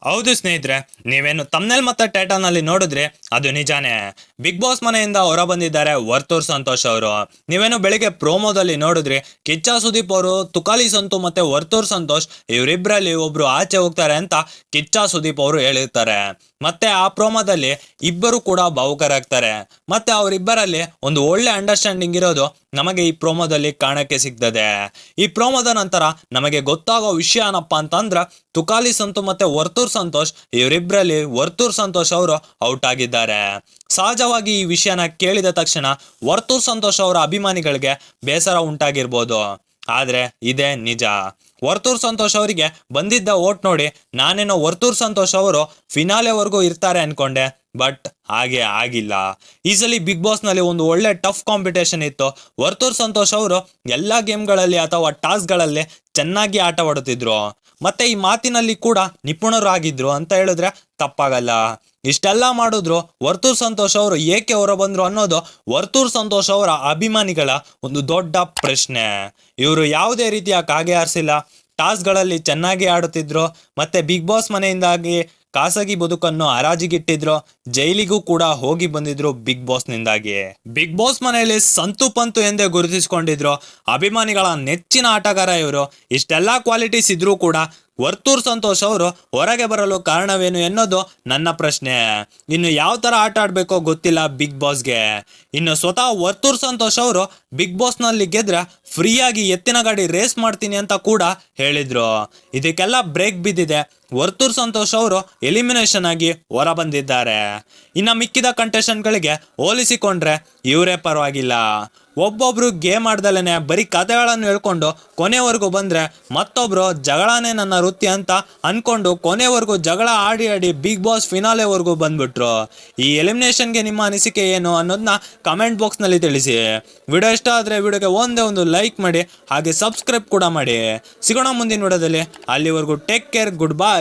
ಹೌದು ಸ್ನೇಹಿತರೆ, ನೀವೇನು ತಮ್ನೆಲ್ ಮತ್ತೆ ಟೈಟಲ್ ನಲ್ಲಿ ನೋಡಿದ್ರೆ ಅದು ನಿಜಾನೇ. ಬಿಗ್ ಬಾಸ್ ಮನೆಯಿಂದ ಹೊರ ಬಂದಿದ್ದಾರೆ ವರ್ತೂರ್ ಸಂತೋಷ್ ಅವರು. ನೀವೇನು ಬೆಳಿಗ್ಗೆ ಪ್ರೋಮೋದಲ್ಲಿ ನೋಡಿದ್ರಿ, ಕಿಚ್ಚ ಸುದೀಪ್ ಅವರು ತುಕಾಲಿ ಸಂತು ಮತ್ತೆ ವರ್ತೂರ್ ಸಂತೋಷ್ ಇವರಿಬ್ಬರಲ್ಲಿ ಒಬ್ರು ಆಚೆ ಹೋಗ್ತಾರೆ ಅಂತ ಕಿಚ್ಚ ಸುದೀಪ್ ಅವರು ಹೇಳಿರ್ತಾರೆ. ಮತ್ತೆ ಆ ಪ್ರೋಮೋದಲ್ಲಿ ಇಬ್ಬರು ಕೂಡ ಭಾವುಕರಾಗ್ತಾರೆ. ಮತ್ತೆ ಅವರಿಬ್ಬರಲ್ಲಿ ಒಂದು ಒಳ್ಳೆ ಅಂಡರ್ಸ್ಟ್ಯಾಂಡಿಂಗ್ ಇರೋದು ನಮಗೆ ಈ ಪ್ರೋಮೋದಲ್ಲಿ ಕಾಣಕ್ಕೆ ಸಿಗ್ತದೆ. ಈ ಪ್ರೋಮೋದ ನಂತರ ನಮಗೆ ಗೊತ್ತಾಗೋ ವಿಷಯ ಏನಪ್ಪಾ ಅಂತಂದ್ರ, ತುಕಾಲಿ ಸಂತು ಮತ್ತೆ ವರ್ತೂರ್ ಸಂತೋಷ್ ಇವರಿಬ್ಬರಲ್ಲಿ ವರ್ತೂರ್ ಸಂತೋಷ್ ಅವರು ಔಟ್ ಆಗಿದ್ದಾರೆ. ಸಹಜವಾಗಿ ಈ ವಿಷಯನ ಕೇಳಿದ ತಕ್ಷಣ ವರ್ತೂರ್ ಸಂತೋಷ್ ಅವರ ಅಭಿಮಾನಿಗಳಿಗೆ ಬೇಸರ ಉಂಟಾಗಿರ್ಬೋದು. ಆದ್ರೆ ಇದೇ ನಿಜ. ವರ್ತೂರ್ ಸಂತೋಷ್ ಅವರಿಗೆ ಬಂದಿದ್ದ ಓಟ್ ನೋಡಿ ನಾನೇನೋ ವರ್ತೂರ್ ಸಂತೋಷ್ ಅವರು ಫಿನಾಲೆವರೆಗೂ ಇರ್ತಾರೆ ಅನ್ಕೊಂಡೆ, ಬಟ್ ಹಾಗೆ ಆಗಿಲ್ಲ. ಈ ಸಲ ಬಿಗ್ ಬಾಸ್ ನಲ್ಲಿ ಒಂದು ಒಳ್ಳೆ ಟಫ್ ಕಾಂಪಿಟೇಷನ್ ಇತ್ತು. ವರ್ತೂರ್ ಸಂತೋಷ್ ಅವರು ಎಲ್ಲಾ ಗೇಮ್ಗಳಲ್ಲಿ ಅಥವಾ ಟಾಸ್ಕ್ಗಳಲ್ಲಿ ಚೆನ್ನಾಗಿ ಆಟವಾಡುತ್ತಿದ್ರು. ಮತ್ತೆ ಈ ಮಾತಿನಲ್ಲಿ ಕೂಡ ನಿಪುಣರಾಗಿದ್ರು ಅಂತ ಹೇಳಿದ್ರೆ ತಪ್ಪಾಗಲ್ಲ. ಇಷ್ಟೆಲ್ಲ ಮಾಡಿದ್ರು ವರ್ತೂರ್ ಸಂತೋಷ್ ಅವರು ಏಕೆ ಹೊರ ಬಂದ್ರು ಅನ್ನೋದು ವರ್ತೂರ್ ಸಂತೋಷ್ ಅವರ ಅಭಿಮಾನಿಗಳ ಒಂದು ದೊಡ್ಡ ಪ್ರಶ್ನೆ. ಇವರು ಯಾವುದೇ ರೀತಿಯ ಕಾಗೆ ಆರಿಸಿಲ್ಲ, ಟಾಸ್ಕ್ಗಳಲ್ಲಿ ಚೆನ್ನಾಗಿ ಆಡುತ್ತಿದ್ರು. ಮತ್ತೆ ಬಿಗ್ ಬಾಸ್ ಮನೆಯಿಂದಾಗಿ ಖಾಸಗಿ ಬದುಕನ್ನು ಹರಾಜಿಗಿಟ್ಟಿದ್ರು. ಜೈಲಿಗೂ ಕೂಡ ಹೋಗಿ ಬಂದಿದ್ರು ಬಿಗ್ ಬಾಸ್ ನಿಂದಾಗಿ. ಬಿಗ್ ಬಾಸ್ ಮನೆಯಲ್ಲಿ ಸಂತು ಪಂತು ಎಂದೇ ಗುರುತಿಸಿಕೊಂಡಿದ್ರು. ಅಭಿಮಾನಿಗಳ ನೆಚ್ಚಿನ ಆಟಗಾರ ಇವರು. ಇಷ್ಟೆಲ್ಲಾ ಕ್ವಾಲಿಟೀಸ್ ಇದ್ರೂ ಕೂಡ ವರ್ತೂರ್ ಸಂತೋಷ್ ಅವರು ಹೊರಗೆ ಬರಲು ಕಾರಣವೇನು ಎನ್ನೋದು ನನ್ನ ಪ್ರಶ್ನೆ. ಇನ್ನು ಯಾವ ತರ ಆಟ ಆಡ್ಬೇಕೋ ಗೊತ್ತಿಲ್ಲ ಬಿಗ್ ಬಾಸ್ಗೆ. ಇನ್ನು ಸ್ವತಃ ವರ್ತೂರ್ ಸಂತೋಷ್ ಅವರು ಬಿಗ್ ಬಾಸ್ ನಲ್ಲಿ ಗೆದ್ರೆ ಫ್ರೀಯಾಗಿ ಎತ್ತಿನ ಗಾಡಿ ರೇಸ್ ಮಾಡ್ತೀನಿ ಅಂತ ಕೂಡ ಹೇಳಿದ್ರು. ಇದಕ್ಕೆಲ್ಲ ಬ್ರೇಕ್ ಬಿದ್ದಿದೆ. ವರ್ತೂರ್ ಸಂತೋಷ್ ಅವರು ಎಲಿಮಿನೇಷನ್ ಆಗಿ ಹೊರ ಬಂದಿದ್ದಾರೆ. ಇನ್ನು ಮಿಕ್ಕಿದ ಕಂಟೆಸ್ಟೆಂಟ್ಗಳಿಗೆ ಹೋಲಿಸಿಕೊಂಡ್ರೆ ಇವರೇ ಪರವಾಗಿಲ್ಲ. ಒಬ್ಬೊಬ್ರು ಗೇಮ್ ಆಡ್ದಲೇನೆ ಬರೀ ಕಥೆಗಳನ್ನು ಹೇಳ್ಕೊಂಡು ಕೊನೆವರೆಗೂ ಬಂದ್ರೆ, ಮತ್ತೊಬ್ರು ಜಗಳನೇ ನನ್ನ ವೃತ್ತಿ ಅಂತ ಅನ್ಕೊಂಡು ಕೊನೆವರೆಗೂ ಜಗಳ ಆಡಿ ಆಡಿ ಬಿಗ್ ಬಾಸ್ ಫಿನಾಲೆವರೆಗೂ ಬಂದ್ಬಿಟ್ರು. ಈ ಎಲಿಮಿನೇಷನ್ಗೆ ನಿಮ್ಮ ಅನಿಸಿಕೆ ಏನು ಅನ್ನೋದನ್ನ ಕಮೆಂಟ್ ಬಾಕ್ಸ್ ನಲ್ಲಿ ತಿಳಿಸಿ. ವಿಡಿಯೋ ಇಷ್ಟ ಆದ್ರೆ ವಿಡಿಯೋಗೆ ಒಂದೇ ಒಂದು ಲೈಕ್ ಮಾಡಿ, ಹಾಗೆ ಸಬ್ಸ್ಕ್ರೈಬ್ ಕೂಡ ಮಾಡಿ. ಸಿಗೋಣ ಮುಂದಿನ ವಿಡಿಯೋದಲ್ಲಿ. ಅಲ್ಲಿವರೆಗೂ ಟೇಕ್ ಕೇರ್, ಗುಡ್ ಬೈ.